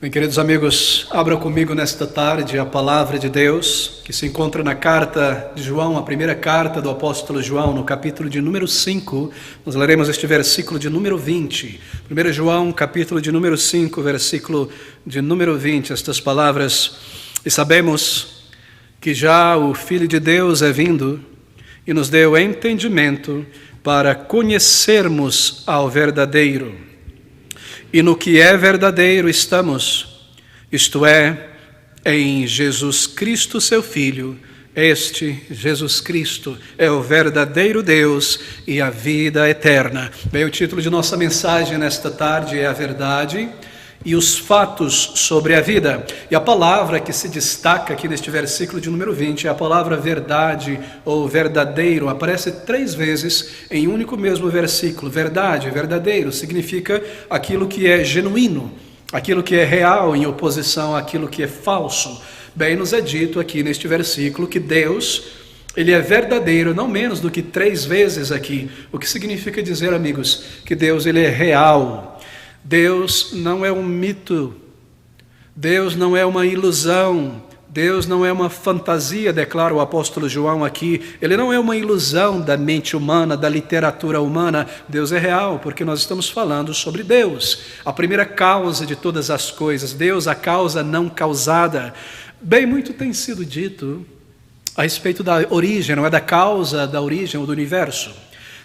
Bem, queridos amigos, abra comigo nesta tarde a palavra de Deus, que se encontra na carta de João, a primeira carta do apóstolo João, no capítulo de número 5. Nós leremos este versículo de número 20. 1 João, capítulo de número 5, versículo de número 20, estas palavras. E sabemos que já o Filho de Deus é vindo e nos deu entendimento para conhecermos ao verdadeiro. E no que é verdadeiro estamos, isto é, em Jesus Cristo, seu Filho. Este, Jesus Cristo, é o verdadeiro Deus e a vida eterna. Bem, o título de nossa mensagem nesta tarde é a verdade e os fatos sobre a vida. E a palavra que se destaca aqui neste versículo de número 20 é a palavra verdade ou verdadeiro. Aparece 3 vezes em um único mesmo versículo. Verdade, verdadeiro, significa aquilo que é genuíno, aquilo que é real em oposição àquilo que é falso. Bem, nos é dito aqui neste versículo que Deus, Ele é verdadeiro não menos do que 3 vezes aqui. O que significa dizer, amigos, que Deus Ele é real. Deus não é um mito, Deus não é uma ilusão, Deus não é uma fantasia, declara o apóstolo João aqui. Ele não é uma ilusão da mente humana, da literatura humana. Deus é real, porque nós estamos falando sobre Deus, a primeira causa de todas as coisas. Deus, a causa não causada. Bem, muito tem sido dito a respeito da origem, não é, da causa da origem ou do universo.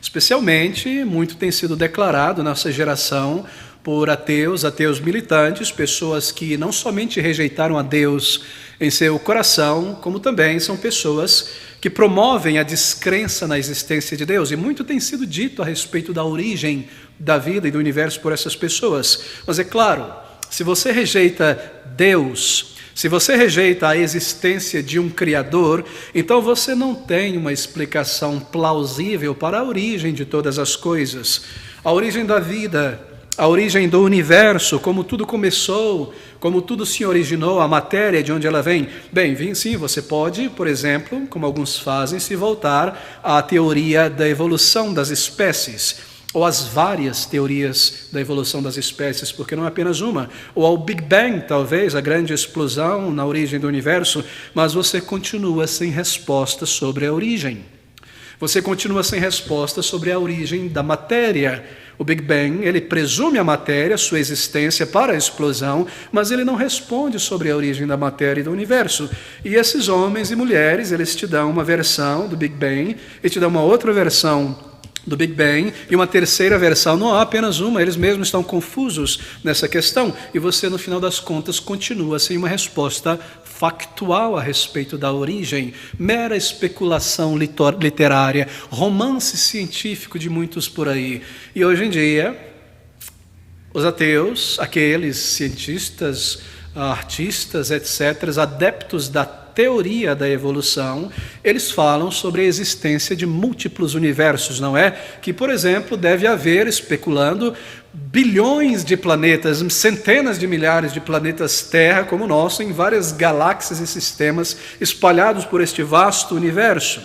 Especialmente, muito tem sido declarado nessa geração por ateus militantes, pessoas que não somente rejeitaram a Deus em seu coração, como também são pessoas que promovem a descrença na existência de Deus. E muito tem sido dito a respeito da origem da vida e do universo por essas pessoas. Mas é claro, se você rejeita Deus, se você rejeita a existência de um Criador, então você não tem uma explicação plausível para a origem de todas as coisas, a origem da vida, a origem do universo, como tudo começou, como tudo se originou, a matéria, de onde ela vem. Bem, sim, você pode, por exemplo, como alguns fazem, se voltar à teoria da evolução das espécies, ou às várias teorias da evolução das espécies, porque não é apenas uma, ou ao Big Bang, talvez, a grande explosão na origem do universo, mas você continua sem resposta sobre a origem. Você continua sem resposta sobre a origem da matéria. O Big Bang, ele presume a matéria, sua existência para a explosão, mas ele não responde sobre a origem da matéria e do universo. E esses homens e mulheres, eles te dão uma versão do Big Bang e te dão uma outra versão do Big Bang e uma terceira versão. Não há apenas uma, eles mesmos estão confusos nessa questão. E você, no final das contas, continua sem uma resposta factual a respeito da origem, mera especulação literária, romance científico de muitos por aí. E hoje em dia, os ateus, aqueles cientistas, artistas, etc., adeptos da teoria da evolução, eles falam sobre a existência de múltiplos universos, não é? Que, por exemplo, deve haver, especulando, bilhões de planetas, centenas de milhares de planetas Terra como o nosso, em várias galáxias e sistemas espalhados por este vasto universo.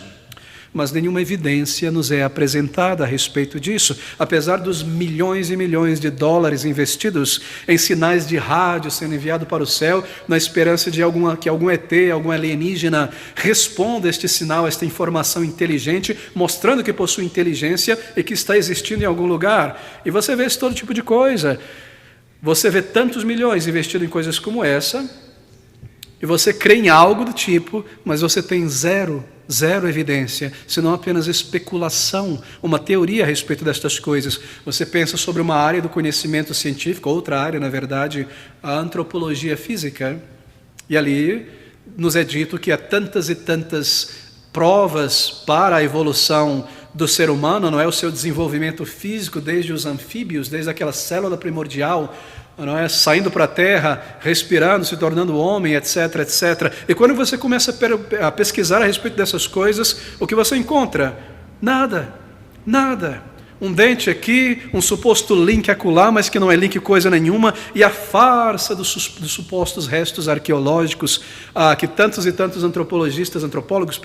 Mas nenhuma evidência nos é apresentada a respeito disso, apesar dos milhões e milhões de dólares investidos em sinais de rádio sendo enviado para o céu, na esperança de que algum ET, algum alienígena responda este sinal, esta informação inteligente, mostrando que possui inteligência e que está existindo em algum lugar. E você vê esse todo tipo de coisa. Você vê tantos milhões investidos em coisas como essa, e você crê em algo do tipo, mas você tem zero evidência, senão apenas especulação, uma teoria a respeito destas coisas. Você pensa sobre uma área do conhecimento científico, outra área, na verdade, a antropologia física, e ali nos é dito que há tantas e tantas provas para a evolução do ser humano, não é? O seu desenvolvimento físico, desde os anfíbios, desde aquela célula primordial, não é? Saindo para a terra, respirando, se tornando homem, etc, etc. E quando você começa a pesquisar a respeito dessas coisas, o que você encontra? Nada. um dente aqui, um suposto link acolá, mas que não é link coisa nenhuma, e a farsa dos supostos restos arqueológicos que tantos e tantos antropólogos,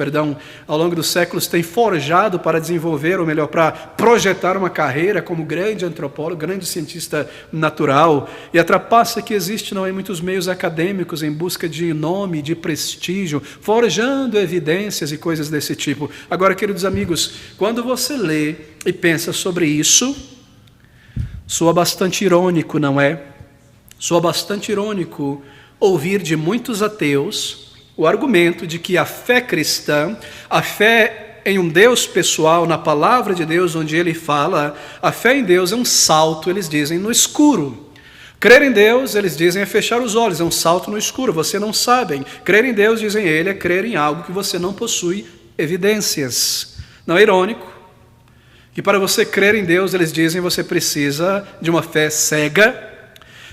ao longo dos séculos têm forjado para desenvolver, ou melhor, para projetar uma carreira como grande antropólogo, grande cientista natural. E a trapaça que existe não é em muitos meios acadêmicos em busca de nome, de prestígio, forjando evidências e coisas desse tipo. Agora, queridos amigos, quando você lê e pensa sobre isso, soa bastante irônico, não é? Soa bastante irônico ouvir de muitos ateus o argumento de que a fé cristã, a fé em um Deus pessoal, na palavra de Deus, onde ele fala, a fé em Deus é um salto, eles dizem, no escuro. Crer em Deus, eles dizem, é fechar os olhos, é um salto no escuro, você não sabe. Crer em Deus, dizem ele, é crer em algo que você não possui evidências. Não é irônico que para você crer em Deus, eles dizem, você precisa de uma fé cega?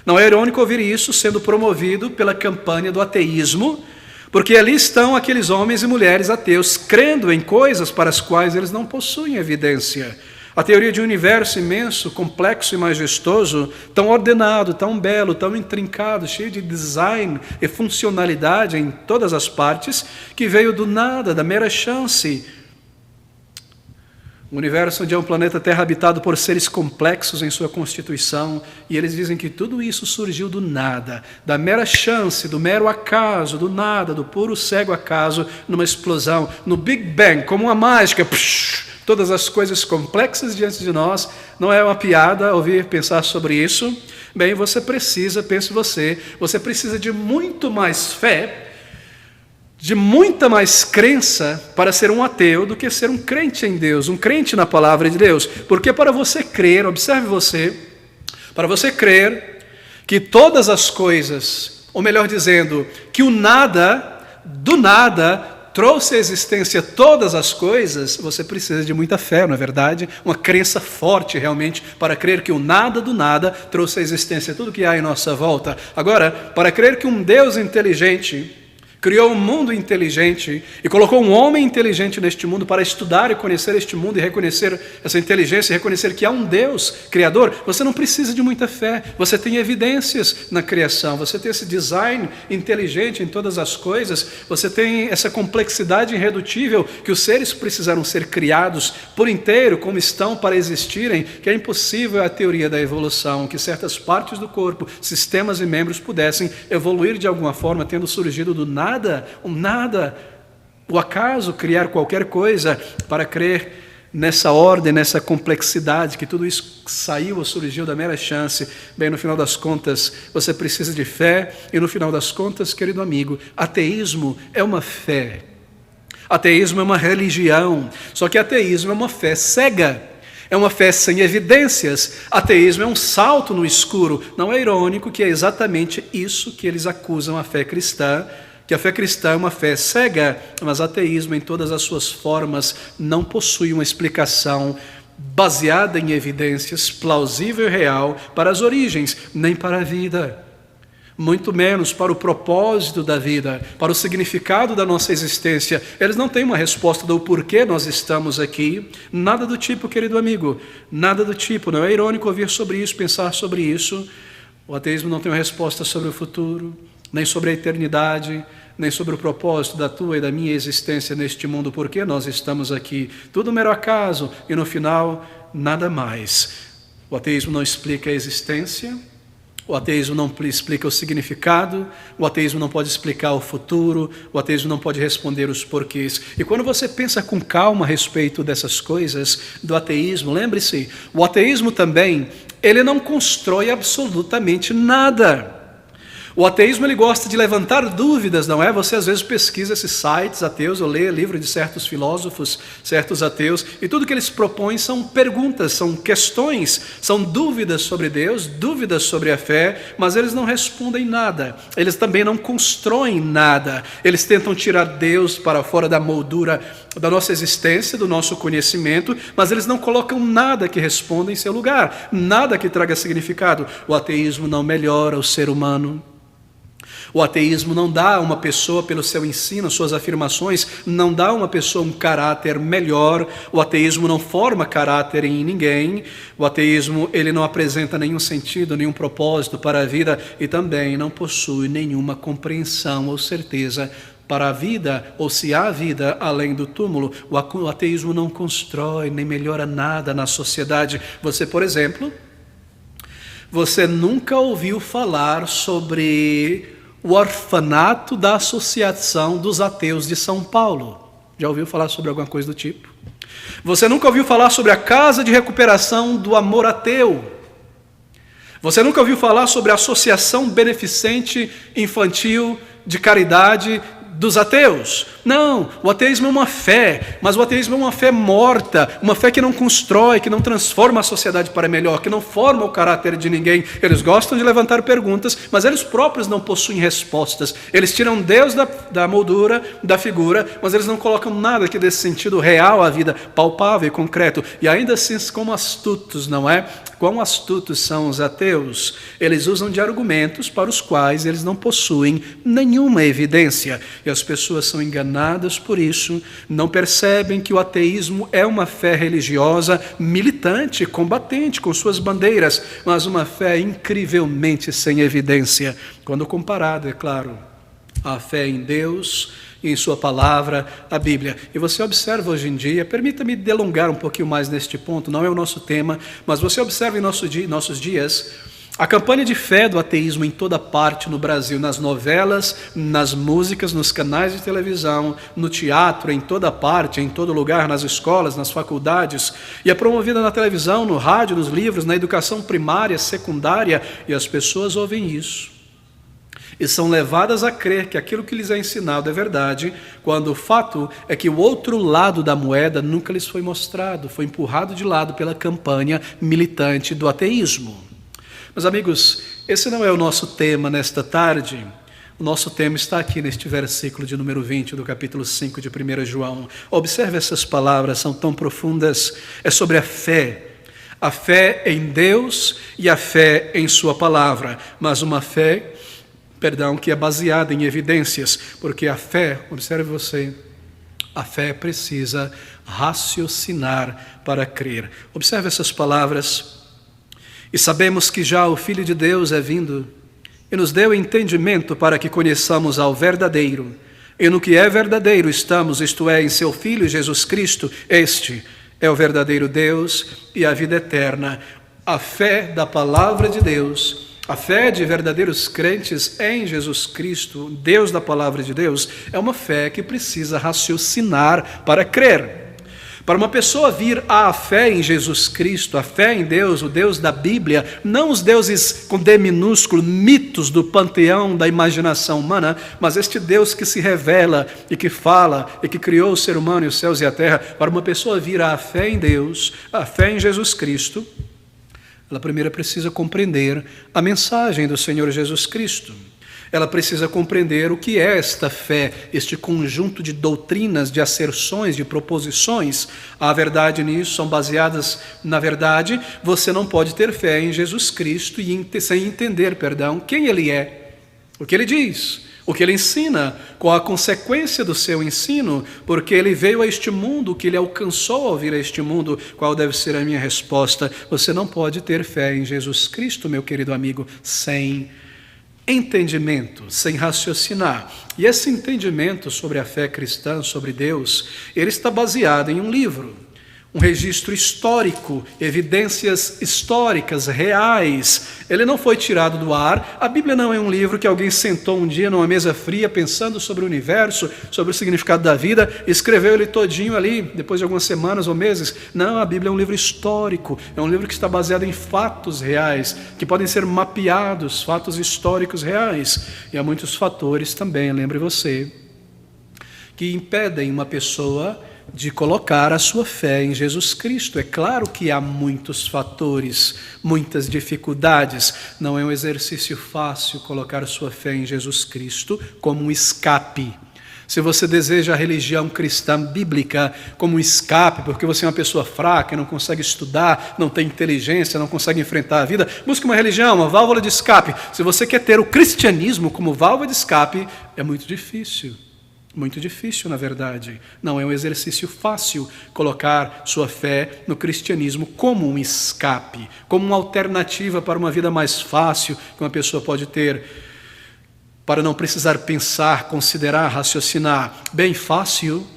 Não é irônico ouvir isso sendo promovido pela campanha do ateísmo, porque ali estão aqueles homens e mulheres ateus crendo em coisas para as quais eles não possuem evidência. A teoria de um universo imenso, complexo e majestoso, tão ordenado, tão belo, tão intrincado, cheio de design e funcionalidade em todas as partes, que veio do nada, da mera chance. Um universo onde é um planeta Terra habitado por seres complexos em sua constituição, e eles dizem que tudo isso surgiu do nada, da mera chance, do mero acaso, do nada, do puro cego acaso, numa explosão, no Big Bang, como uma mágica, todas as coisas complexas diante de nós. Não é uma piada ouvir pensar sobre isso? Bem, você precisa de muito mais fé, de muita mais crença para ser um ateu do que ser um crente em Deus, um crente na palavra de Deus. Porque para você crer, observe para você crer que todas as coisas, ou melhor dizendo, que o nada, do nada, trouxe à existência todas as coisas, você precisa de muita fé, não é verdade? Uma crença forte realmente para crer que o nada do nada trouxe à existência tudo que há em nossa volta. Agora, para crer que um Deus inteligente criou um mundo inteligente e colocou um homem inteligente neste mundo para estudar e conhecer este mundo e reconhecer essa inteligência, e reconhecer que há um Deus criador, você não precisa de muita fé, você tem evidências na criação, você tem esse design inteligente em todas as coisas, você tem essa complexidade irredutível que os seres precisaram ser criados por inteiro, como estão para existirem, que é impossível a teoria da evolução, que certas partes do corpo, sistemas e membros pudessem evoluir de alguma forma, tendo surgido do nada, o acaso, criar qualquer coisa, para crer nessa ordem, nessa complexidade, que tudo isso saiu ou surgiu da mera chance. Bem, no final das contas, você precisa de fé, e no final das contas, querido amigo, ateísmo é uma fé. Ateísmo é uma religião, só que ateísmo é uma fé cega. É uma fé sem evidências. Ateísmo é um salto no escuro. Não é irônico que é exatamente isso que eles acusam a fé cristã, que a fé cristã é uma fé cega, mas ateísmo em todas as suas formas não possui uma explicação baseada em evidências, plausível e real para as origens, nem para a vida, muito menos para o propósito da vida, para o significado da nossa existência. Eles não têm uma resposta do porquê nós estamos aqui, nada do tipo, querido amigo, nada do tipo. Não é irônico ouvir sobre isso, pensar sobre isso. O ateísmo não tem uma resposta sobre o futuro, nem sobre a eternidade, nem sobre o propósito da tua e da minha existência neste mundo, porque nós estamos aqui. Tudo mero acaso, e no final, nada mais. O ateísmo não explica a existência, o ateísmo não explica o significado, o ateísmo não pode explicar o futuro, o ateísmo não pode responder os porquês. E quando você pensa com calma a respeito dessas coisas, do ateísmo, lembre-se, o ateísmo também, ele não constrói absolutamente nada. O ateísmo, ele gosta de levantar dúvidas, não é? Você às vezes pesquisa esses sites ateus, ou lê livro de certos filósofos, certos ateus, e tudo que eles propõem são perguntas, são questões, são dúvidas sobre Deus, dúvidas sobre a fé, mas eles não respondem nada, eles também não constroem nada, eles tentam tirar Deus para fora da moldura da nossa existência, do nosso conhecimento, mas eles não colocam nada que responda em seu lugar, nada que traga significado. O ateísmo não melhora o ser humano. O ateísmo não dá a uma pessoa, pelo seu ensino, suas afirmações, não dá a uma pessoa um caráter melhor. O ateísmo não forma caráter em ninguém. O ateísmo, ele não apresenta nenhum sentido, nenhum propósito para a vida e também não possui nenhuma compreensão ou certeza para a vida, ou se há vida além do túmulo. O ateísmo não constrói nem melhora nada na sociedade. Você, por exemplo, você nunca ouviu falar sobre o orfanato da Associação dos Ateus de São Paulo? Já ouviu falar sobre alguma coisa do tipo? Você nunca ouviu falar sobre a Casa de Recuperação do Amor Ateu? Você nunca ouviu falar sobre a Associação Beneficente Infantil de Caridade dos Ateus? Não, o ateísmo é uma fé, mas o ateísmo é uma fé morta, uma fé que não constrói, que não transforma a sociedade para melhor, que não forma o caráter de ninguém. Eles gostam de levantar perguntas, mas eles próprios não possuem respostas. Eles tiram Deus da moldura, da figura, mas eles não colocam nada que dê sentido real à vida, palpável e concreto. E ainda assim, como astutos, não é? Quão astutos são os ateus? Eles usam de argumentos para os quais eles não possuem nenhuma evidência. E as pessoas são enganadas por isso, não percebem que o ateísmo é uma fé religiosa militante, combatente, com suas bandeiras, mas uma fé incrivelmente sem evidência, quando comparada, é claro, à fé em Deus e em sua palavra, a Bíblia. E você observa hoje em dia, permita-me delongar um pouquinho mais neste ponto, não é o nosso tema, mas você observa em nossos dias a campanha de fé do ateísmo em toda parte no Brasil, nas novelas, nas músicas, nos canais de televisão, no teatro, em toda parte, em todo lugar, nas escolas, nas faculdades, e é promovida na televisão, no rádio, nos livros, na educação primária, secundária, e as pessoas ouvem isso. E são levadas a crer que aquilo que lhes é ensinado é verdade, quando o fato é que o outro lado da moeda nunca lhes foi mostrado, foi empurrado de lado pela campanha militante do ateísmo. Meus amigos, esse não é o nosso tema nesta tarde. O nosso tema está aqui neste versículo de número 20 do capítulo 5 de 1 João. Observe essas palavras, são tão profundas. É sobre a fé em Deus e a fé em sua palavra, mas uma fé, que é baseada em evidências, porque a fé, observe você, a fé precisa raciocinar para crer. Observe essas palavras. E sabemos que já o Filho de Deus é vindo e nos deu entendimento para que conheçamos ao verdadeiro. E no que é verdadeiro estamos, isto é, em seu Filho Jesus Cristo. Este é o verdadeiro Deus e a vida eterna. A fé da palavra de Deus, a fé de verdadeiros crentes em Jesus Cristo, Deus da palavra de Deus, é uma fé que precisa raciocinar para crer. Para uma pessoa vir à fé em Jesus Cristo, a fé em Deus, o Deus da Bíblia, não os deuses com D minúsculo, mitos do panteão da imaginação humana, mas este Deus que se revela e que fala e que criou o ser humano e os céus e a terra. Para uma pessoa vir à fé em Deus, a fé em Jesus Cristo, ela primeiro precisa compreender a mensagem do Senhor Jesus Cristo. Ela precisa compreender o que é esta fé, este conjunto de doutrinas, de asserções, de proposições. A verdade nisso são baseadas na verdade. Você não pode ter fé em Jesus Cristo sem entender, quem Ele é, o que Ele diz, o que Ele ensina, qual a consequência do seu ensino, porque Ele veio a este mundo, o que Ele alcançou ao vir a este mundo, qual deve ser a minha resposta. Você não pode ter fé em Jesus Cristo, meu querido amigo, sem entendimento, sem raciocinar. E esse entendimento sobre a fé cristã, sobre Deus, ele está baseado em um livro, um registro histórico, evidências históricas, reais. Ele não foi tirado do ar. A Bíblia não é um livro que alguém sentou um dia numa mesa fria, pensando sobre o universo, sobre o significado da vida, e escreveu ele todinho ali, depois de algumas semanas ou meses. Não, a Bíblia é um livro histórico, é um livro que está baseado em fatos reais, que podem ser mapeados, fatos históricos reais. E há muitos fatores também, lembre você, que impedem uma pessoa de colocar a sua fé em Jesus Cristo. É claro que há muitos fatores, muitas dificuldades. Não é um exercício fácil colocar a sua fé em Jesus Cristo como um escape. Se você deseja a religião cristã bíblica como um escape, porque você é uma pessoa fraca, não consegue estudar, não tem inteligência, não consegue enfrentar a vida, busque uma religião, uma válvula de escape. Se você quer ter o cristianismo como válvula de escape, é muito difícil. Muito difícil, na verdade. Não é um exercício fácil colocar sua fé no cristianismo como um escape, como uma alternativa para uma vida mais fácil que uma pessoa pode ter, para não precisar pensar, considerar, raciocinar. Bem, fácil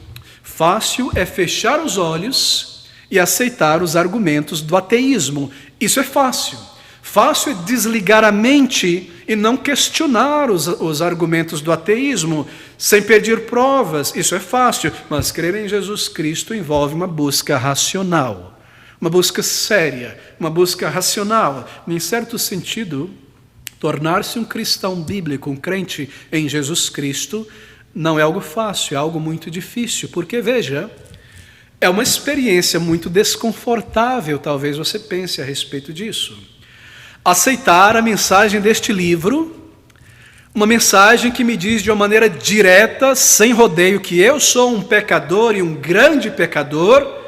é fechar os olhos e aceitar os argumentos do ateísmo. Isso é fácil. Fácil é desligar a mente e não questionar os argumentos do ateísmo, sem pedir provas. Isso é fácil, mas crer em Jesus Cristo envolve uma busca racional, uma busca séria, uma busca racional. Em certo sentido, tornar-se um cristão bíblico, um crente em Jesus Cristo, não é algo fácil, é algo muito difícil, porque, veja, é uma experiência muito desconfortável, talvez você pense a respeito disso. Aceitar a mensagem deste livro, uma mensagem que me diz de uma maneira direta, sem rodeio, que eu sou um pecador e um grande pecador,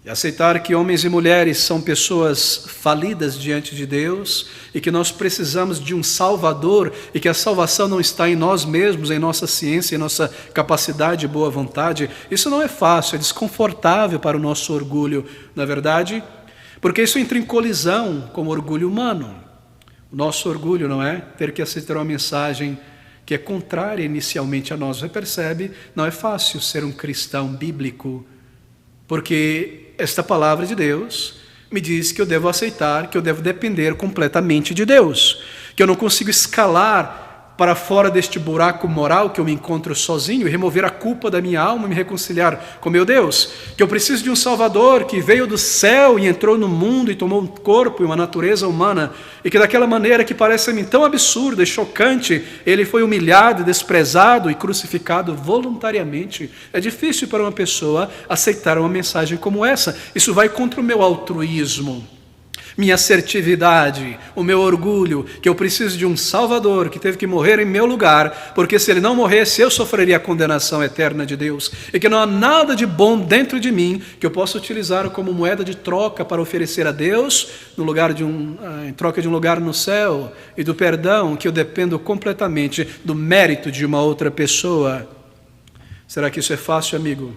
e aceitar que homens e mulheres são pessoas falidas diante de Deus e que nós precisamos de um Salvador e que a salvação não está em nós mesmos, em nossa ciência, em nossa capacidade e boa vontade. Isso não é fácil, é desconfortável para o nosso orgulho, não é verdade? Porque isso entra em colisão com o orgulho humano. O nosso orgulho, não é? Ter que aceitar uma mensagem que é contrária inicialmente a nós. Você percebe? Não é fácil ser um cristão bíblico, porque esta palavra de Deus me diz que eu devo aceitar, que eu devo depender completamente de Deus, que eu não consigo escalar para fora deste buraco moral que eu me encontro sozinho e remover a culpa da minha alma e me reconciliar com meu Deus, que eu preciso de um Salvador que veio do céu e entrou no mundo e tomou um corpo e uma natureza humana, e que daquela maneira que parece a mim tão absurda e chocante, ele foi humilhado, desprezado e crucificado voluntariamente. É difícil para uma pessoa aceitar uma mensagem como essa. Isso vai contra o meu altruísmo, minha assertividade, o meu orgulho, que eu preciso de um Salvador que teve que morrer em meu lugar, porque se ele não morresse, eu sofreria a condenação eterna de Deus, e que não há nada de bom dentro de mim que eu possa utilizar como moeda de troca para oferecer a Deus, no lugar em troca de um lugar no céu, e do perdão, que eu dependo completamente do mérito de uma outra pessoa. Será que isso é fácil, amigo?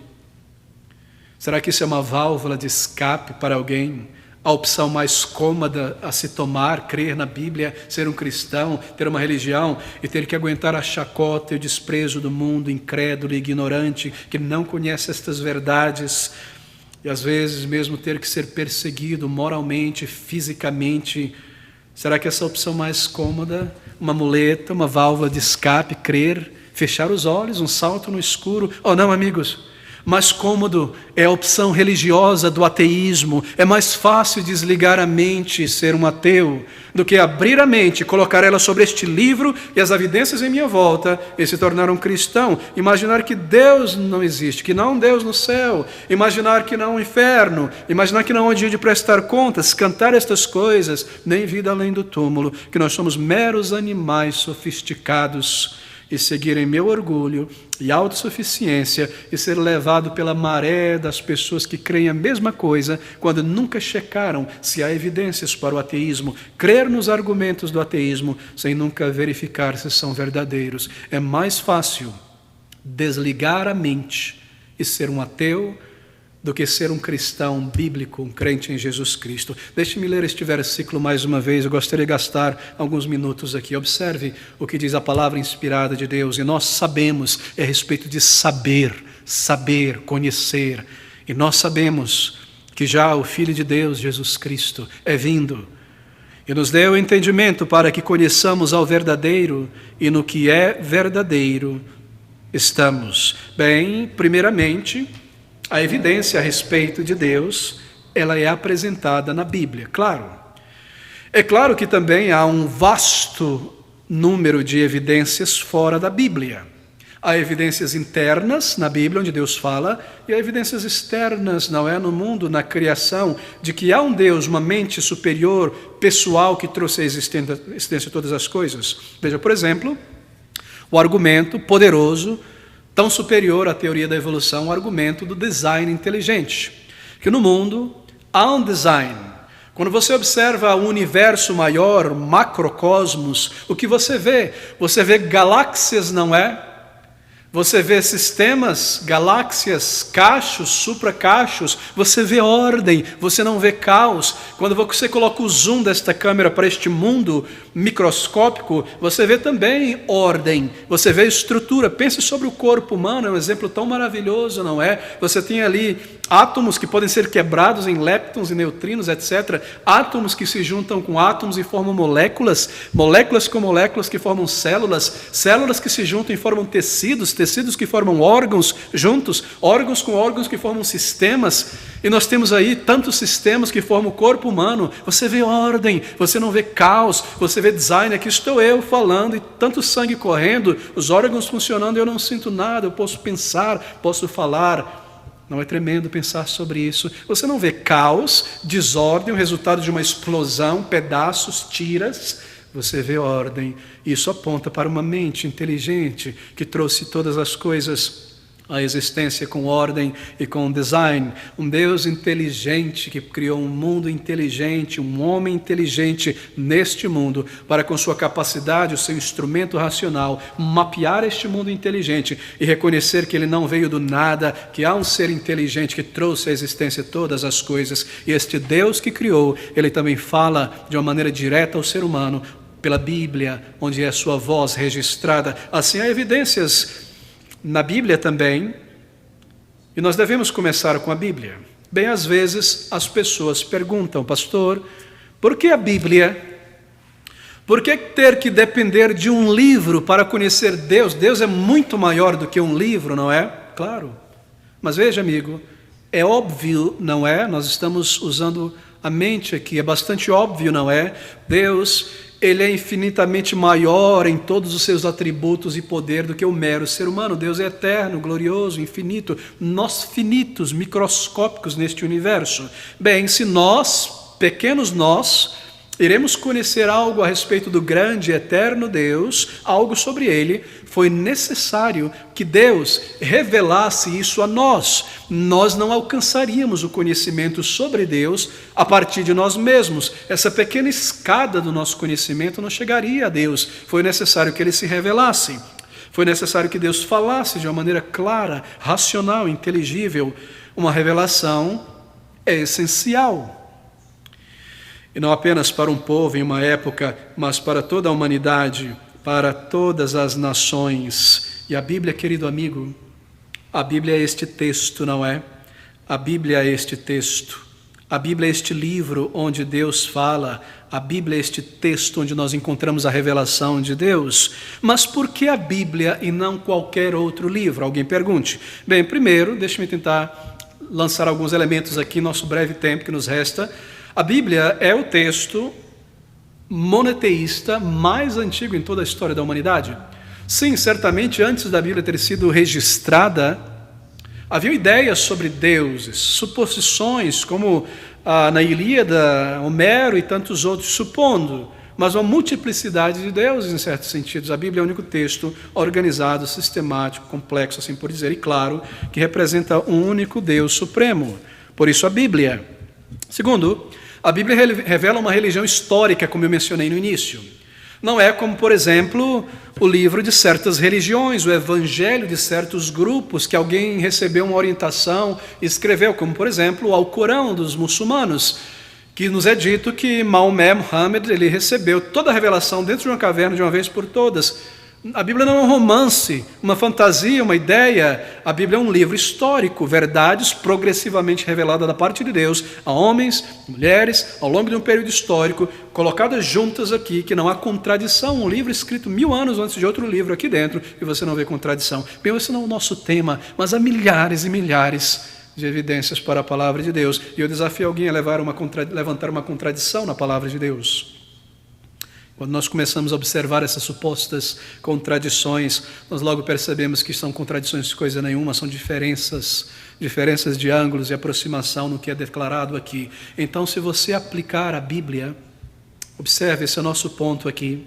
Será que isso é uma válvula de escape para alguém? A opção mais cômoda a se tomar, crer na Bíblia, ser um cristão, ter uma religião e ter que aguentar a chacota e o desprezo do mundo incrédulo e ignorante que não conhece estas verdades, e às vezes mesmo ter que ser perseguido moralmente, fisicamente. Será que essa opção mais cômoda, uma muleta, uma válvula de escape, crer, fechar os olhos, um salto no escuro? Oh não, amigos, mais cômodo é a opção religiosa do ateísmo. É mais fácil desligar a mente e ser um ateu do que abrir a mente, colocar ela sobre este livro e as evidências em minha volta e se tornar um cristão. Imaginar que Deus não existe, que não há um Deus no céu, imaginar que não há um inferno, imaginar que não há um dia de prestar contas, cantar estas coisas, nem vida além do túmulo, que nós somos meros animais sofisticados, e seguir em meu orgulho e autossuficiência e ser levado pela maré das pessoas que creem a mesma coisa quando nunca checaram se há evidências para o ateísmo, crer nos argumentos do ateísmo sem nunca verificar se são verdadeiros. É mais fácil desligar a mente e ser um ateu do que ser um cristão bíblico, um crente em Jesus Cristo. Deixe-me ler este versículo mais uma vez, eu gostaria de gastar alguns minutos aqui. Observe o que diz a palavra inspirada de Deus, e nós sabemos, é a respeito de saber, conhecer, e nós sabemos que já o Filho de Deus, Jesus Cristo, é vindo, e nos deu entendimento para que conheçamos ao verdadeiro, e no que é verdadeiro estamos. Bem, primeiramente, a evidência a respeito de Deus, ela é apresentada na Bíblia, claro. É claro que também há um vasto número de evidências fora da Bíblia. Há evidências internas na Bíblia, onde Deus fala, e há evidências externas, não é? No mundo, na criação, de que há um Deus, uma mente superior, pessoal, que trouxe à existência todas as coisas. Veja, por exemplo, o argumento poderoso Tão superior à teoria da evolução, o argumento do design inteligente. Que no mundo há um design. Quando você observa o universo maior, o macrocosmos, o que você vê? Você vê galáxias, não é? Você vê sistemas, galáxias, cachos, supracachos, você vê ordem, você não vê caos. Quando você coloca o zoom desta câmera para este mundo microscópico, você vê também ordem, você vê estrutura. Pense sobre o corpo humano, é um exemplo tão maravilhoso, não é? Você tem ali átomos que podem ser quebrados em leptons e neutrinos, etc. Átomos que se juntam com átomos e formam moléculas, moléculas com moléculas que formam células, células que se juntam e formam tecidos, tecidos que formam órgãos juntos, órgãos com órgãos que formam sistemas. E nós temos aí tantos sistemas que formam o corpo humano. Você vê ordem, você não vê caos, você vê design. Aqui estou eu falando e tanto sangue correndo, os órgãos funcionando, eu não sinto nada, eu posso pensar, posso falar. Não é tremendo pensar sobre isso? Você não vê caos, desordem, o resultado de uma explosão, pedaços, tiras. Você vê ordem. Isso aponta para uma mente inteligente que trouxe todas as coisas à existência com ordem e com design. Um Deus inteligente que criou um mundo inteligente, um homem inteligente neste mundo, para com sua capacidade, o seu instrumento racional, mapear este mundo inteligente e reconhecer que ele não veio do nada, que há um ser inteligente que trouxe à existência todas as coisas. E este Deus que criou, ele também fala de uma maneira direta ao ser humano, pela Bíblia, onde é a sua voz registrada. Assim há evidências na Bíblia também, e nós devemos começar com a Bíblia. Bem, às vezes as pessoas perguntam, pastor, por que a Bíblia? Por que ter que depender de um livro para conhecer Deus? Deus é muito maior do que um livro, não é? Claro. Mas veja, amigo, é óbvio, não é? Nós estamos usando a mente aqui, é bastante óbvio, não é? Deus, ele é infinitamente maior em todos os seus atributos e poder do que o mero ser humano. Deus é eterno, glorioso, infinito. Nós finitos, microscópicos neste universo. Bem, se nós, pequenos nós, iremos conhecer algo a respeito do grande e eterno Deus, algo sobre ele, foi necessário que Deus revelasse isso a nós. Nós não alcançaríamos o conhecimento sobre Deus a partir de nós mesmos. Essa pequena escada do nosso conhecimento não chegaria a Deus. Foi necessário que ele se revelasse. Foi necessário que Deus falasse de uma maneira clara, racional, inteligível. Uma revelação é essencial. E não apenas para um povo em uma época, mas para toda a humanidade, para todas as nações. E a Bíblia, querido amigo, a Bíblia é este texto, não é? A Bíblia é este texto. A Bíblia é este livro onde Deus fala. A Bíblia é este texto onde nós encontramos a revelação de Deus. Mas por que a Bíblia e não qualquer outro livro? Alguém pergunte. Bem, primeiro, deixe-me tentar lançar alguns elementos aqui, nosso breve tempo que nos resta. A Bíblia é o texto monoteísta mais antigo em toda a história da humanidade. Sim, certamente antes da Bíblia ter sido registrada, havia ideias sobre deuses, suposições, como na Ilíada, Homero e tantos outros, supondo, mas uma multiplicidade de deuses em certos sentidos. A Bíblia é o único texto organizado, sistemático, complexo, assim por dizer, e claro, que representa um único Deus supremo. Por isso a Bíblia. Segundo, a Bíblia revela uma religião histórica, como eu mencionei no início. Não é como, por exemplo, o livro de certas religiões, o evangelho de certos grupos, que alguém recebeu uma orientação e escreveu, como, por exemplo, o Alcorão dos muçulmanos, que nos é dito que Maomé, Muhammad, ele recebeu toda a revelação dentro de uma caverna de uma vez por todas. A Bíblia não é um romance, uma fantasia, uma ideia. A Bíblia é um livro histórico, verdades progressivamente reveladas da parte de Deus a homens, mulheres, ao longo de um período histórico, colocadas juntas aqui, que não há contradição. Um livro escrito 1000 anos antes de outro livro aqui dentro, e você não vê contradição. Bem, esse não é o nosso tema, mas há milhares e milhares de evidências para a palavra de Deus. E eu desafio alguém a levantar uma contradição na palavra de Deus. Quando nós começamos a observar essas supostas contradições, nós logo percebemos que são contradições de coisa nenhuma, são diferenças de ângulos e aproximação no que é declarado aqui. Então, se você aplicar a Bíblia, observe, esse é o nosso ponto aqui.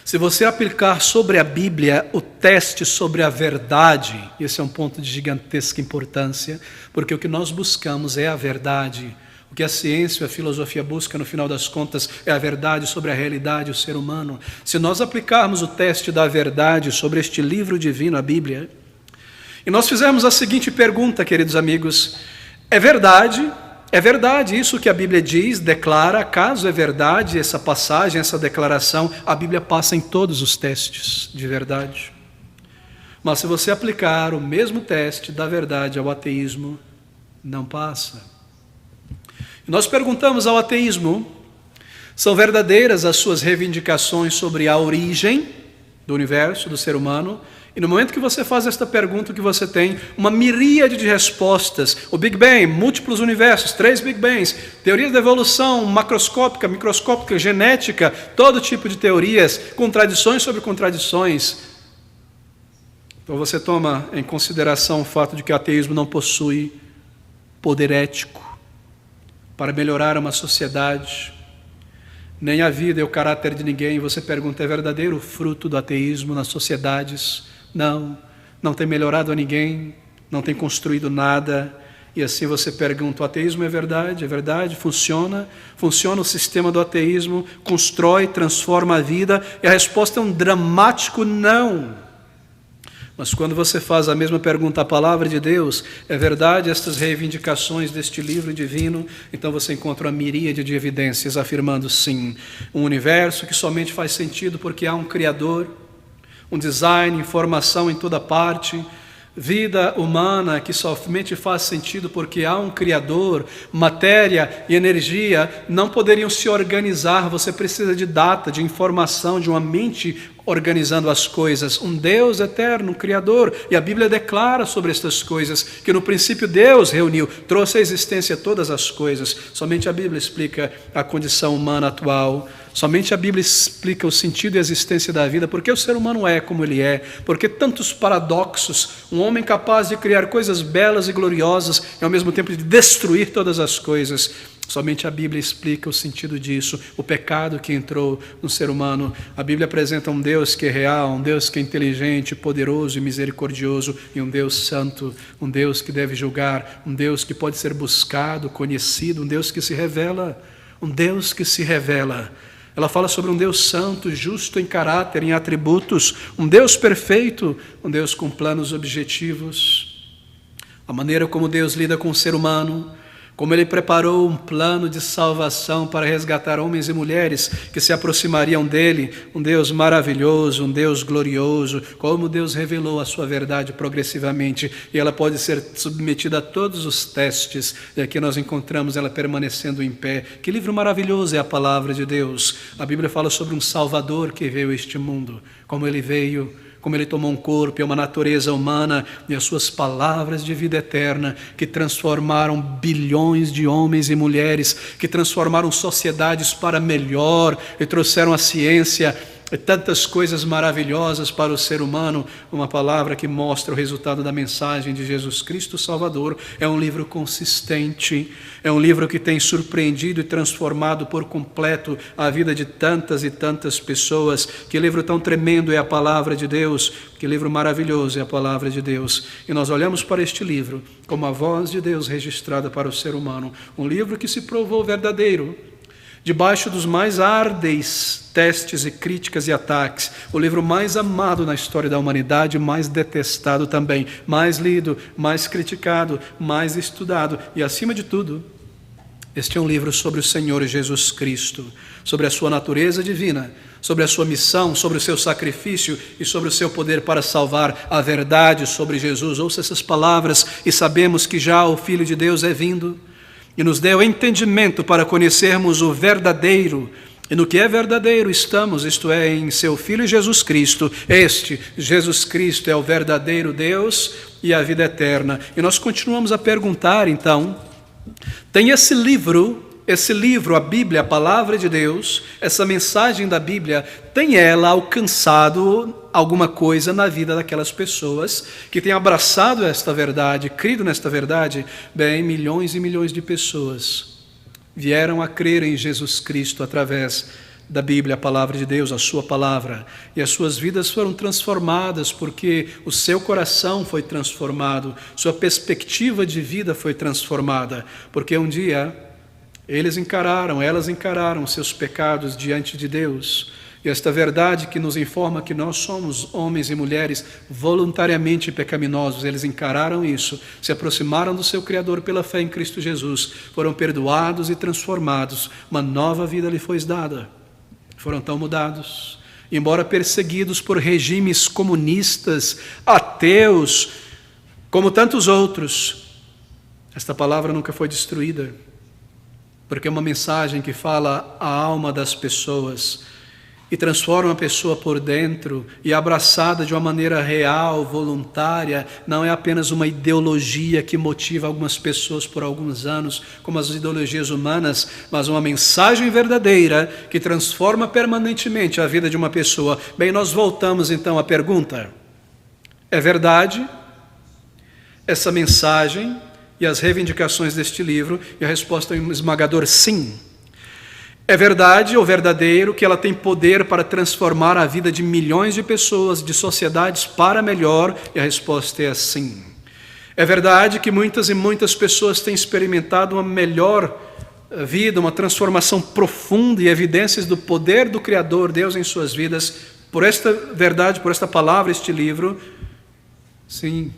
Se você aplicar sobre a Bíblia o teste sobre a verdade, esse é um ponto de gigantesca importância, porque o que nós buscamos é a verdade. O que a ciência e a filosofia buscam, no final das contas, é a verdade sobre a realidade, o ser humano. Se nós aplicarmos o teste da verdade sobre este livro divino, a Bíblia, e nós fizermos a seguinte pergunta, queridos amigos: é verdade isso que a Bíblia diz, declara? Acaso é verdade essa passagem, essa declaração? A Bíblia passa em todos os testes de verdade. Mas se você aplicar o mesmo teste da verdade ao ateísmo, não passa. E nós perguntamos ao ateísmo: são verdadeiras as suas reivindicações sobre a origem do universo, do ser humano? E no momento que você faz esta pergunta, o que você tem? Uma miríade de respostas. O Big Bang, múltiplos universos, 3 Big Bangs, teorias da evolução macroscópica, microscópica, genética, todo tipo de teorias, contradições sobre contradições. Então você toma em consideração o fato de que o ateísmo não possui poder ético para melhorar uma sociedade, nem a vida e o caráter de ninguém. Você pergunta: é verdadeiro o fruto do ateísmo nas sociedades? Não tem melhorado a ninguém, não tem construído nada. E assim você pergunta: o ateísmo é verdade, funciona o sistema do ateísmo, constrói, transforma a vida? E a resposta é um dramático não. Mas quando você faz a mesma pergunta à palavra de Deus: é verdade estas reivindicações deste livro divino? Então você encontra uma miríade de evidências afirmando sim. Um universo que somente faz sentido porque há um Criador, um design, informação em toda parte, vida humana que somente faz sentido porque há um Criador, matéria e energia não poderiam se organizar. Você precisa de data, de informação, de uma mente organizando as coisas. Um Deus eterno, um Criador. E a Bíblia declara sobre estas coisas que no princípio Deus reuniu, trouxe à existência todas as coisas. Somente a Bíblia explica a condição humana atual. Somente a Bíblia explica o sentido e a existência da vida, porque o ser humano é como ele é, porque tantos paradoxos, um homem capaz de criar coisas belas e gloriosas e ao mesmo tempo de destruir todas as coisas. Somente a Bíblia explica o sentido disso, o pecado que entrou no ser humano. A Bíblia apresenta um Deus que é real, um Deus que é inteligente, poderoso e misericordioso, e um Deus santo, um Deus que deve julgar, um Deus que pode ser buscado, conhecido, um Deus que se revela, um Deus que se revela. Ela fala sobre um Deus santo, justo em caráter, em atributos, um Deus perfeito, um Deus com planos objetivos. A maneira como Deus lida com o ser humano, como Ele preparou um plano de salvação para resgatar homens e mulheres que se aproximariam dEle, um Deus maravilhoso, um Deus glorioso, como Deus revelou a sua verdade progressivamente, e ela pode ser submetida a todos os testes, e aqui nós encontramos ela permanecendo em pé. Que livro maravilhoso é a palavra de Deus! A Bíblia fala sobre um Salvador que veio a este mundo, como Ele veio, como Ele tomou um corpo e uma natureza humana, e as suas palavras de vida eterna, que transformaram bilhões de homens e mulheres, que transformaram sociedades para melhor, e trouxeram a ciência e tantas coisas maravilhosas para o ser humano. Uma palavra que mostra o resultado da mensagem de Jesus Cristo Salvador. É um livro consistente, é um livro que tem surpreendido e transformado por completo a vida de tantas e tantas pessoas. Que livro tão tremendo é a palavra de Deus, que livro maravilhoso é a palavra de Deus. E nós olhamos para este livro como a voz de Deus registrada para o ser humano, um livro que se provou verdadeiro, debaixo dos mais árdeis testes e críticas e ataques, o livro mais amado na história da humanidade, mais detestado também, mais lido, mais criticado, mais estudado, e acima de tudo, este é um livro sobre o Senhor Jesus Cristo, sobre a sua natureza divina, sobre a sua missão, sobre o seu sacrifício e sobre o seu poder para salvar. A verdade sobre Jesus. Ouça essas palavras e sabemos que já o Filho de Deus é vindo e nos deu entendimento para conhecermos o verdadeiro. E no que é verdadeiro estamos, isto é, em seu Filho Jesus Cristo. Este, Jesus Cristo, é o verdadeiro Deus e a vida eterna. E nós continuamos a perguntar, então, tem esse livro, a Bíblia, a palavra de Deus, essa mensagem da Bíblia, tem ela alcançado alguma coisa na vida daquelas pessoas que têm abraçado esta verdade, crido nesta verdade? Bem, milhões e milhões de pessoas vieram a crer em Jesus Cristo através da Bíblia, a palavra de Deus, a sua palavra, e as suas vidas foram transformadas porque o seu coração foi transformado, sua perspectiva de vida foi transformada, porque um dia elas encararam seus pecados diante de Deus, e esta verdade que nos informa que nós somos homens e mulheres voluntariamente pecaminosos, eles encararam isso, se aproximaram do seu Criador pela fé em Cristo Jesus, foram perdoados e transformados, uma nova vida lhe foi dada. Foram tão mudados, embora perseguidos por regimes comunistas, ateus, como tantos outros, esta palavra nunca foi destruída, porque é uma mensagem que fala a alma das pessoas e transforma a pessoa por dentro, e abraçada de uma maneira real, voluntária, não é apenas uma ideologia que motiva algumas pessoas por alguns anos, como as ideologias humanas, mas uma mensagem verdadeira que transforma permanentemente a vida de uma pessoa. Bem, nós voltamos então à pergunta: é verdade essa mensagem e as reivindicações deste livro? E a resposta é um esmagador sim. É verdade ou verdadeiro que ela tem poder para transformar a vida de milhões de pessoas, de sociedades para melhor? E a resposta é sim. É verdade que muitas e muitas pessoas têm experimentado uma melhor vida, uma transformação profunda e evidências do poder do Criador, Deus, em suas vidas, por esta verdade, por esta palavra, este livro? Sim,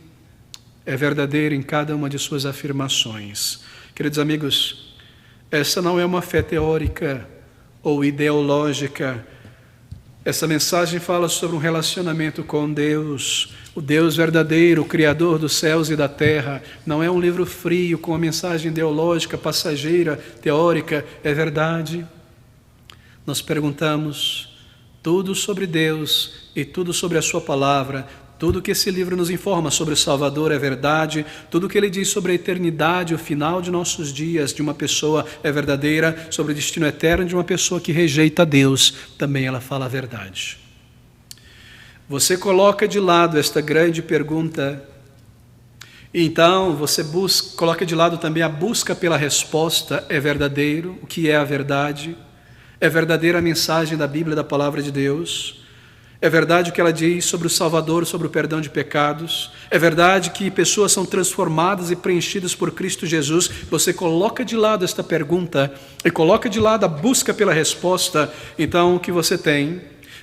é verdadeiro em cada uma de suas afirmações. Queridos amigos, essa não é uma fé teórica ou ideológica. Essa mensagem fala sobre um relacionamento com Deus, o Deus verdadeiro, o Criador dos céus e da terra. Não é um livro frio com uma mensagem ideológica, passageira, teórica. É verdade. Nós perguntamos tudo sobre Deus e tudo sobre a sua palavra. Tudo que esse livro nos informa sobre o Salvador é verdade, tudo que ele diz sobre a eternidade, o final de nossos dias de uma pessoa é verdadeira, sobre o destino eterno de uma pessoa que rejeita Deus, também ela fala a verdade. Você coloca de lado esta grande pergunta, e então você coloca de lado também a busca pela resposta: é verdadeiro? O que é a verdade? É verdadeira a mensagem da Bíblia, da palavra de Deus? É verdade o que ela diz sobre o Salvador, sobre o perdão de pecados? É verdade que pessoas são transformadas e preenchidas por Cristo Jesus? Você coloca de lado esta pergunta e coloca de lado a busca pela resposta. Então o que você tem?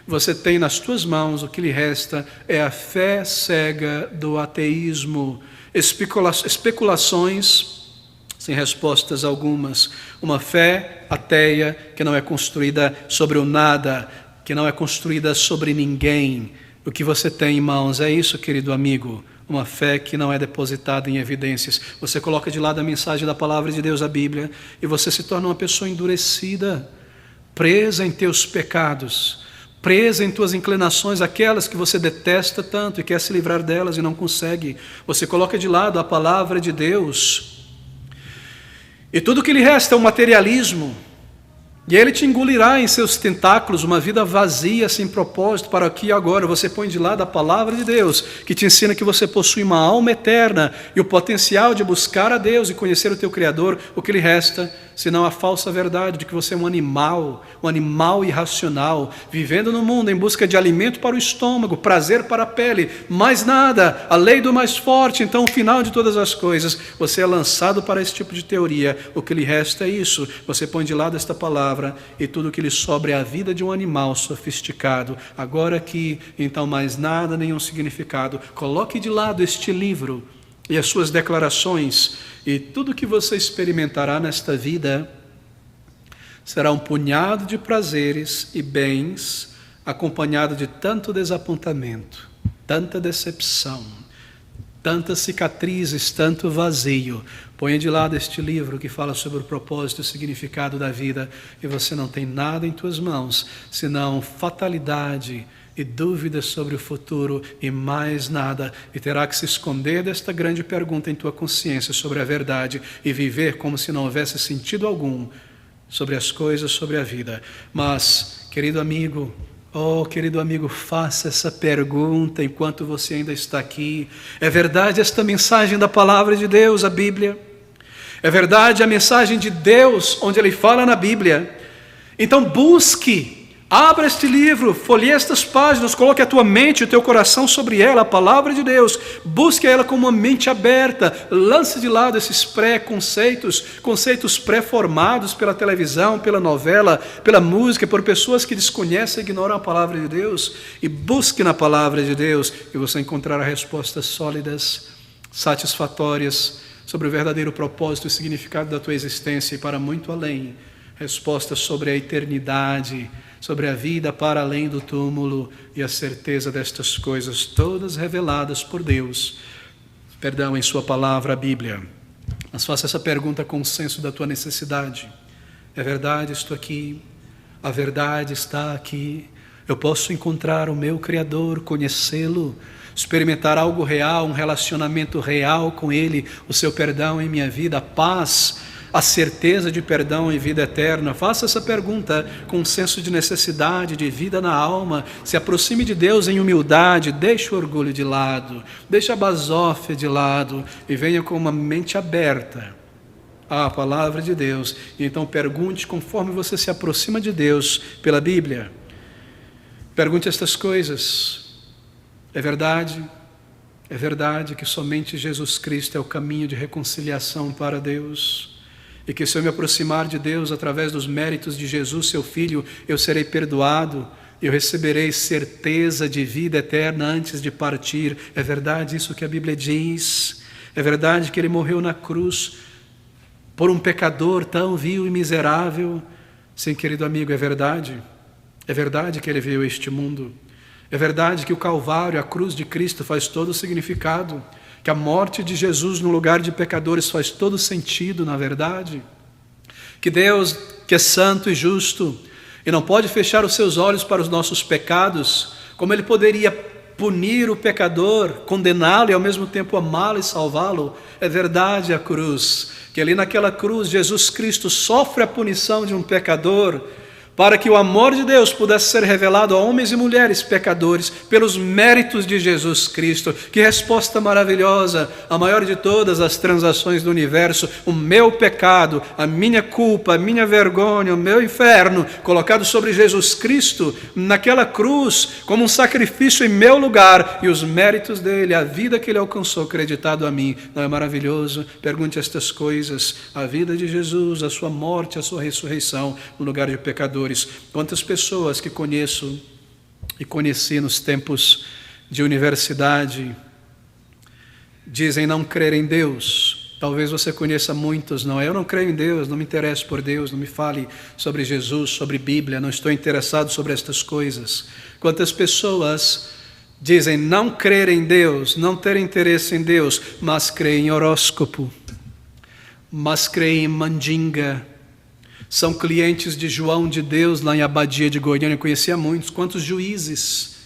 Você tem nas tuas mãos, o que lhe resta é a fé cega do ateísmo, especulações sem respostas algumas, uma fé ateia que não é construída sobre o nada, que não é construída sobre ninguém. O que você tem em mãos é isso, querido amigo, uma fé que não é depositada em evidências. Você coloca de lado a mensagem da palavra de Deus, a Bíblia, e você se torna uma pessoa endurecida, presa em teus pecados, presa em tuas inclinações, aquelas que você detesta tanto e quer se livrar delas e não consegue. Você coloca de lado a palavra de Deus, e tudo que lhe resta é o materialismo. E ele te engolirá em seus tentáculos, uma vida vazia, sem propósito, para aqui e agora. Você põe de lado a palavra de Deus, que te ensina que você possui uma alma eterna e o potencial de buscar a Deus e conhecer o teu Criador. O que lhe resta, senão a falsa verdade de que você é um animal irracional, vivendo no mundo em busca de alimento para o estômago, prazer para a pele, mais nada, a lei do mais forte. Então, o final de todas as coisas, você é lançado para esse tipo de teoria. O que lhe resta é isso. Você põe de lado esta palavra, e tudo que lhe sobra é a vida de um animal sofisticado. Agora aqui, então, mais nada, nenhum significado. Coloque de lado este livro e as suas declarações, e tudo que você experimentará nesta vida será um punhado de prazeres e bens, acompanhado de tanto desapontamento, tanta decepção, tantas cicatrizes, tanto vazio. Ponha de lado este livro que fala sobre o propósito e o significado da vida, e você não tem nada em tuas mãos, senão fatalidade e dúvidas sobre o futuro e mais nada, e terá que se esconder desta grande pergunta em tua consciência sobre a verdade e viver como se não houvesse sentido algum sobre as coisas, sobre a vida. Mas, querido amigo, faça essa pergunta enquanto você ainda está aqui. É verdade esta mensagem da palavra de Deus, a Bíblia? É verdade a mensagem de Deus, onde Ele fala na Bíblia Então busque, abra este livro, folheie estas páginas, coloque a tua mente e o teu coração sobre ela, a palavra de Deus. Busque ela com uma mente aberta. Lance de lado esses conceitos pré-formados pela televisão, pela novela, pela música, por pessoas que desconhecem e ignoram a palavra de Deus. E busque na palavra de Deus e você encontrará respostas sólidas, satisfatórias sobre o verdadeiro propósito e significado da tua existência e para muito além. Respostas sobre a eternidade, sobre a vida para além do túmulo e a certeza destas coisas, todas reveladas por Deus, em sua palavra, a Bíblia. Mas faça essa pergunta com o senso da tua necessidade. É verdade, estou aqui, a verdade está aqui, eu posso encontrar o meu Criador, conhecê-lo, experimentar algo real, um relacionamento real com Ele, o seu perdão em minha vida, a paz, a certeza de perdão e vida eterna. Faça essa pergunta com um senso de necessidade, de vida na alma. Se aproxime de Deus em humildade, deixe o orgulho de lado, deixe a basófia de lado e venha com uma mente aberta à palavra de Deus. E então pergunte conforme você se aproxima de Deus pela Bíblia. Pergunte estas coisas. É verdade que somente Jesus Cristo é o caminho de reconciliação para Deus. E que se eu me aproximar de Deus através dos méritos de Jesus, seu Filho, eu serei perdoado, eu receberei certeza de vida eterna antes de partir. É verdade isso que a Bíblia diz? É verdade que Ele morreu na cruz por um pecador tão vil e miserável? Sim, querido amigo, é verdade. É verdade que Ele veio a este mundo. É verdade que o Calvário, a cruz de Cristo, faz todo o significado. Que a morte de Jesus no lugar de pecadores faz todo sentido, na verdade. Que Deus, que é santo e justo, e não pode fechar os seus olhos para os nossos pecados, como Ele poderia punir o pecador, condená-lo e ao mesmo tempo amá-lo e salvá-lo. É verdade a cruz, que ali naquela cruz Jesus Cristo sofre a punição de um pecador, para que o amor de Deus pudesse ser revelado a homens e mulheres pecadores pelos méritos de Jesus Cristo. Que resposta maravilhosa, a maior de todas as transações do universo. O meu pecado, a minha culpa, a minha vergonha, o meu inferno, colocado sobre Jesus Cristo naquela cruz como um sacrifício em meu lugar, e os méritos dele, a vida que ele alcançou, creditado a mim. Não é maravilhoso? Pergunte estas coisas, a vida de Jesus, a sua morte, a sua ressurreição no lugar de pecadores. Quantas pessoas que conheço e conheci nos tempos de universidade dizem não crer em Deus. Talvez você conheça muitos, não é? Eu não creio em Deus, não me interesso por Deus, não me fale sobre Jesus, sobre Bíblia, não estou interessado sobre estas coisas. Quantas pessoas dizem não crer em Deus, não ter interesse em Deus, mas creem em horóscopo, mas creem em mandinga. São clientes de João de Deus lá em Abadia de Goiânia. Eu conhecia muitos. Quantos juízes,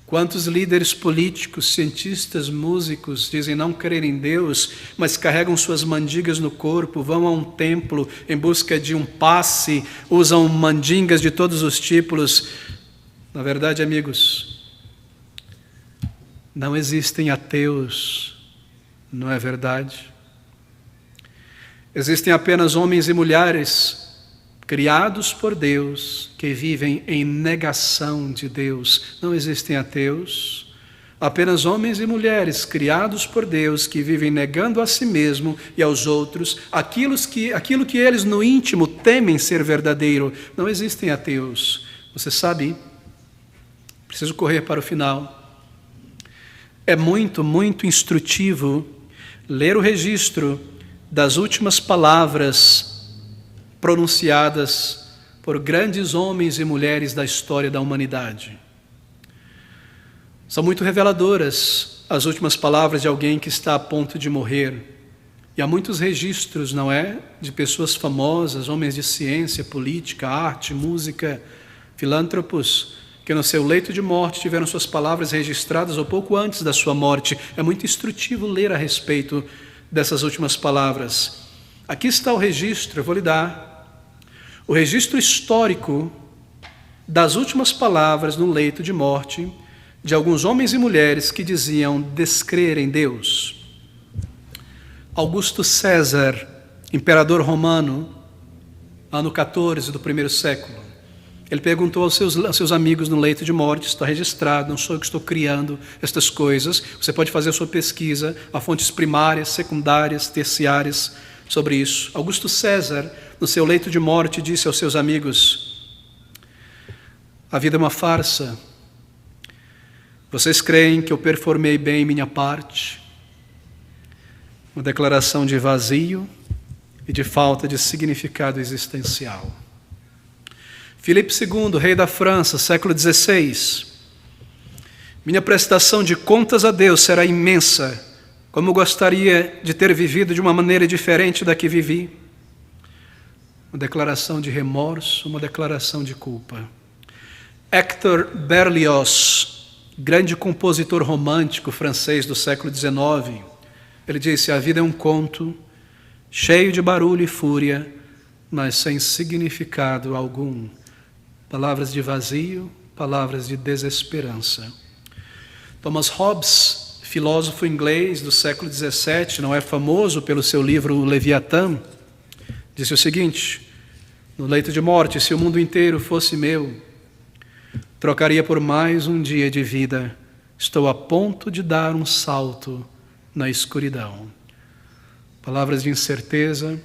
quantos líderes políticos, cientistas, músicos dizem não crer em Deus, mas carregam suas mandigas no corpo, vão a um templo em busca de um passe, usam mandingas de todos os tipos. Na verdade, amigos, não existem ateus, não é verdade? Existem apenas homens e mulheres criados por Deus, que vivem em negação de Deus. Não existem ateus, apenas homens e mulheres criados por Deus, que vivem negando a si mesmo e aos outros aquilo que eles no íntimo temem ser verdadeiro. Não existem ateus. Você sabe, preciso correr para o final. É muito, muito instrutivo ler o registro das últimas palavras pronunciadas por grandes homens e mulheres da história da humanidade. São muito reveladoras as últimas palavras de alguém que está a ponto de morrer. E há muitos registros, não é? De pessoas famosas, homens de ciência, política, arte, música, filântropos, que no seu leito de morte tiveram suas palavras registradas ou pouco antes da sua morte. É muito instrutivo ler a respeito dessas últimas palavras. Aqui está o registro, eu vou lhe dar. O registro histórico das últimas palavras no leito de morte de alguns homens e mulheres que diziam descrer em Deus. Augusto César, imperador romano, ano 14 do primeiro século. Ele perguntou aos seus amigos no leito de morte, está registrado, não sou eu que estou criando estas coisas. Você pode fazer a sua pesquisa, há fontes primárias, secundárias, terciárias sobre isso. Augusto César, no seu leito de morte, disse aos seus amigos: a vida é uma farsa. Vocês creem que eu performei bem minha parte? Uma declaração de vazio e de falta de significado existencial. Filipe II, rei da França, século XVI. Minha prestação de contas a Deus será imensa, como gostaria de ter vivido de uma maneira diferente da que vivi. Uma declaração de remorso, uma declaração de culpa. Hector Berlioz, grande compositor romântico francês do século XIX, ele disse: a vida é um conto cheio de barulho e fúria, mas sem significado algum. Palavras de vazio, palavras de desesperança. Thomas Hobbes, filósofo inglês do século XVII, não é famoso pelo seu livro Leviatã, disse o seguinte, no leito de morte: se o mundo inteiro fosse meu, trocaria por mais um dia de vida. Estou a ponto de dar um salto na escuridão. Palavras de incerteza,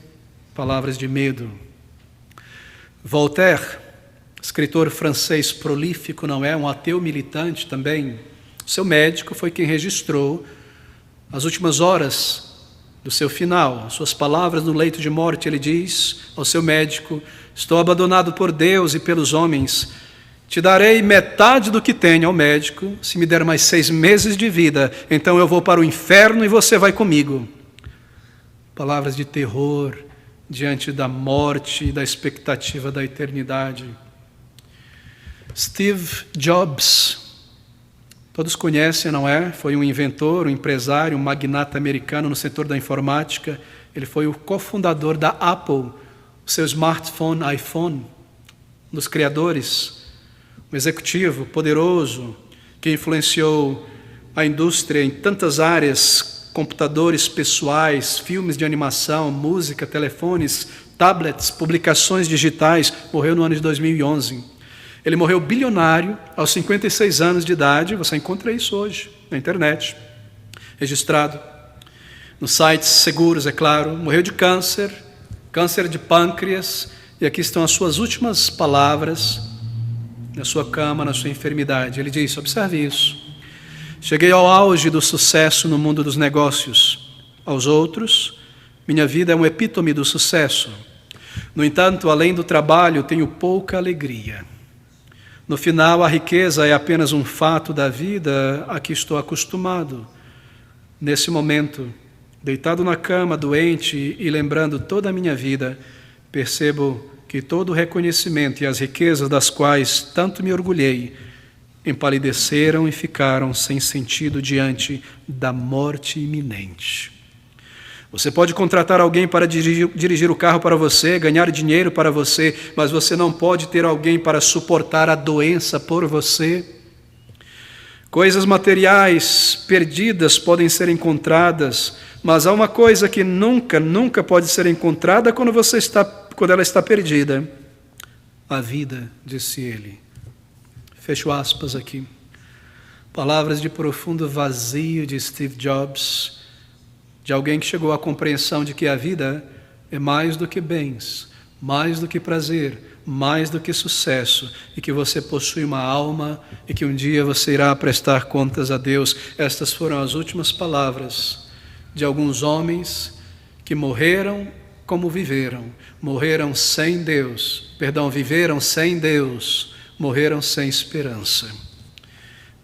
palavras de medo. Voltaire, escritor francês prolífico, não é? Um ateu militante também. Seu médico foi quem registrou as últimas horas do seu final. Suas palavras no leito de morte, ele diz ao seu médico: estou abandonado por Deus e pelos homens. Te darei metade do que tenho, ao médico, se me der mais 6 meses de vida, então eu vou para o inferno e você vai comigo. Palavras de terror diante da morte e da expectativa da eternidade. Steve Jobs, todos conhecem, não é? Foi um inventor, um empresário, um magnata americano no setor da informática. Ele foi o cofundador da Apple, o seu smartphone iPhone, um dos criadores, um executivo poderoso que influenciou a indústria em tantas áreas: computadores pessoais, filmes de animação, música, telefones, tablets, publicações digitais. Morreu no ano de 2011. Ele morreu bilionário aos 56 anos de idade. Você encontra isso hoje na internet, registrado nos sites seguros, é claro. Morreu de câncer de pâncreas, e aqui estão as suas últimas palavras na sua cama, na sua enfermidade. Ele disse, observe isso: cheguei ao auge do sucesso no mundo dos negócios. Aos outros, minha vida é um epítome do sucesso. No entanto, além do trabalho, tenho pouca alegria. No final, a riqueza é apenas um fato da vida a que estou acostumado. Nesse momento, deitado na cama, doente e lembrando toda a minha vida, percebo que todo o reconhecimento e as riquezas das quais tanto me orgulhei empalideceram e ficaram sem sentido diante da morte iminente. Você pode contratar alguém para dirigir o carro para você, ganhar dinheiro para você, mas você não pode ter alguém para suportar a doença por você. Coisas materiais perdidas podem ser encontradas, mas há uma coisa que nunca pode ser encontrada quando ela está perdida: a vida, disse ele. Fecho aspas aqui. Palavras de profundo vazio de Steve Jobs, de alguém que chegou à compreensão de que a vida é mais do que bens, mais do que prazer, mais do que sucesso, e que você possui uma alma e que um dia você irá prestar contas a Deus. Estas foram as últimas palavras de alguns homens que morreram como viveram. Viveram sem Deus, morreram sem esperança.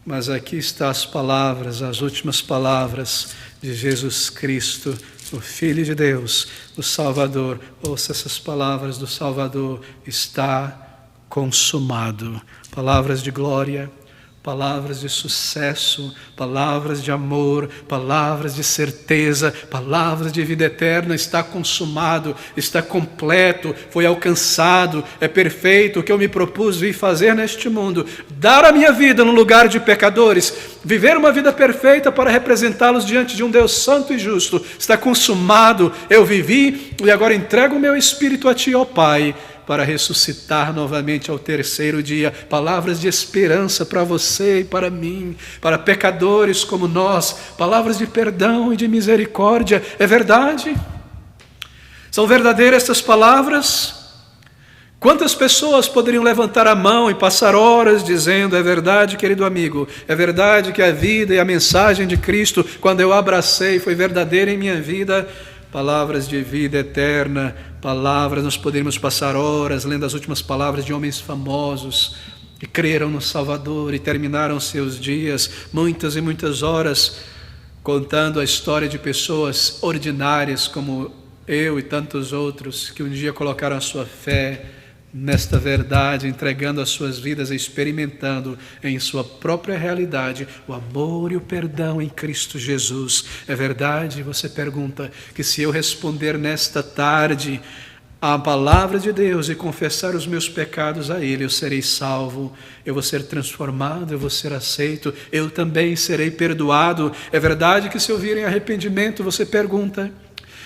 Mas aqui estão as palavras, as últimas palavras de Jesus Cristo, o Filho de Deus, o Salvador. Ouça essas palavras do Salvador: está consumado. Palavras de glória, palavras de sucesso, palavras de amor, palavras de certeza, palavras de vida eterna. Está consumado, está completo, foi alcançado, é perfeito. O que eu me propus vir fazer neste mundo: dar a minha vida no lugar de pecadores, viver uma vida perfeita para representá-los diante de um Deus santo e justo. Está consumado, eu vivi e agora entrego o meu espírito a Ti, ó Pai. para ressuscitar novamente ao terceiro dia. Palavras de esperança para você e para mim, para pecadores como nós, palavras de perdão e de misericórdia. É verdade? São verdadeiras estas palavras? Quantas pessoas poderiam levantar a mão e passar horas dizendo: é verdade, querido amigo, é verdade que a vida e a mensagem de Cristo, quando eu abracei, foi verdadeira em minha vida. Palavras de vida eterna, palavras, nós poderíamos passar horas lendo as últimas palavras de homens famosos que creram no Salvador e terminaram seus dias, muitas e muitas horas, contando a história de pessoas ordinárias como eu e tantos outros que um dia colocaram a sua fé nesta verdade, entregando as suas vidas e experimentando em sua própria realidade o amor e o perdão em Cristo Jesus. É verdade? Você pergunta que se eu responder nesta tarde a palavra de Deus e confessar os meus pecados a Ele, eu serei salvo, eu vou ser transformado, eu vou ser aceito, eu também serei perdoado. É verdade que se eu vir em arrependimento, você pergunta,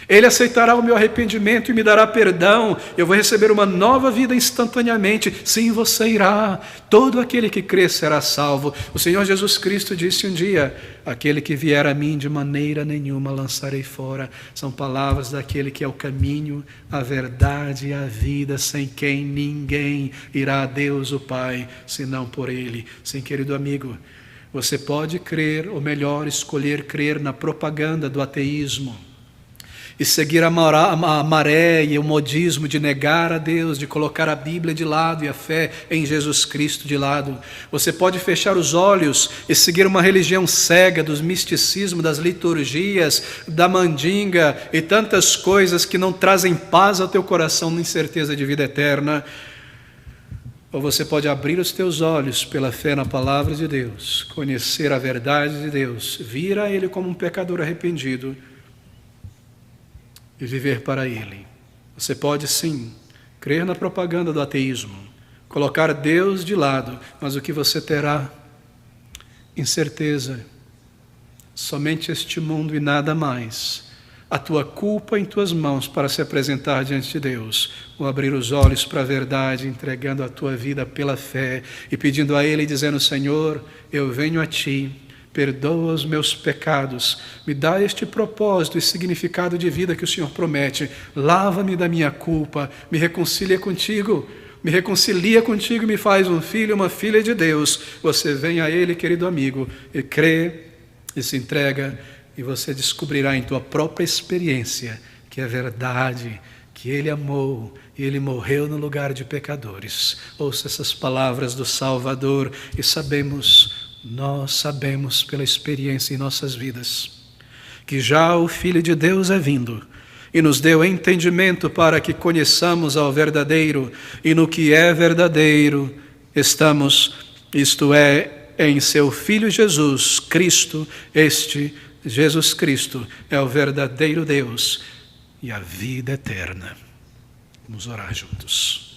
Ele aceitará o meu arrependimento e me dará perdão, eu vou receber uma nova vida instantaneamente. Sim, você irá. Todo aquele que crê será salvo. O Senhor Jesus Cristo disse um dia: aquele que vier a mim de maneira nenhuma lançarei fora. São palavras daquele que é o caminho, a verdade e a vida, sem quem ninguém irá a Deus o Pai, senão por Ele. Sim, querido amigo, você pode crer, ou melhor, escolher crer na propaganda do ateísmo e seguir a maré e o modismo de negar a Deus, de colocar a Bíblia de lado e a fé em Jesus Cristo de lado. Você pode fechar os olhos e seguir uma religião cega dos misticismos, das liturgias, da mandinga e tantas coisas que não trazem paz ao teu coração nem certeza de vida eterna. Ou você pode abrir os teus olhos pela fé na palavra de Deus, conhecer a verdade de Deus, vir a Ele como um pecador arrependido e viver para Ele. Você pode sim crer na propaganda do ateísmo, colocar Deus de lado, mas o que você terá? Incerteza, somente este mundo e nada mais. A tua culpa em tuas mãos para se apresentar diante de Deus, ou abrir os olhos para a verdade, entregando a tua vida pela fé e pedindo a Ele, dizendo: Senhor, eu venho a Ti, perdoa os meus pecados, me dá este propósito e significado de vida que o Senhor promete, lava-me da minha culpa, me reconcilia contigo e me faz um filho, uma filha de Deus. Você vem a Ele, querido amigo, e crê e se entrega, e você descobrirá em tua própria experiência que é verdade, que Ele amou e Ele morreu no lugar de pecadores. Ouça essas palavras do Salvador e nós sabemos pela experiência em nossas vidas que já o Filho de Deus é vindo e nos deu entendimento para que conheçamos ao verdadeiro, e no que é verdadeiro estamos, isto é, em seu Filho Jesus Cristo. Este Jesus Cristo é o verdadeiro Deus e a vida eterna. Vamos orar juntos.